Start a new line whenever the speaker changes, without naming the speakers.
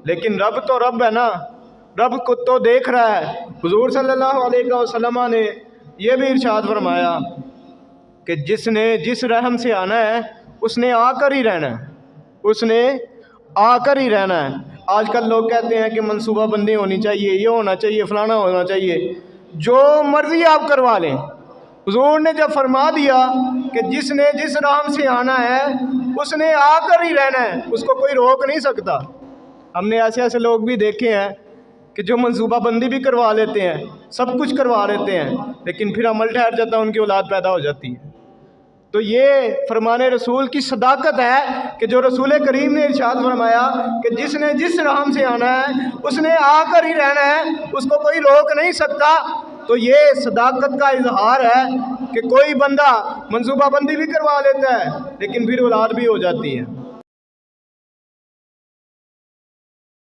لیکن رب تو رب ہے نا، رب کو تو دیکھ رہا ہے۔ حضور صلی اللہ علیہ وسلم نے یہ بھی ارشاد فرمایا کہ جس نے جس رحم سے آنا ہے اس نے آ کر ہی رہنا ہے، اس نے آ کر ہی رہنا ہے۔ آج کل لوگ کہتے ہیں کہ منصوبہ بندی ہونی چاہیے، یہ ہونا چاہیے، فلانا ہونا چاہیے، جو مرضی آپ کروا لیں۔ حضور نے جب فرما دیا کہ جس نے جس رحم سے آنا ہے اس نے آ کر ہی رہنا ہے، اس کو کوئی روک نہیں سکتا۔ ہم نے ایسے ایسے لوگ بھی دیکھے ہیں کہ جو منصوبہ بندی بھی کروا لیتے ہیں، سب کچھ کروا لیتے ہیں، لیکن پھر عمل ٹھہر جاتا ہے، ان کی اولاد پیدا ہو جاتی ہے۔ تو یہ فرمان رسول کی صداقت ہے کہ جو رسول کریم نے ارشاد فرمایا کہ جس نے جس رحم سے آنا ہے اس نے آ کر ہی رہنا ہے، اس کو کوئی روک نہیں سکتا۔ تو یہ صداقت کا اظہار ہے کہ کوئی بندہ منصوبہ بندی بھی کروا لیتا ہے لیکن پھر اولاد بھی ہو جاتی ہے۔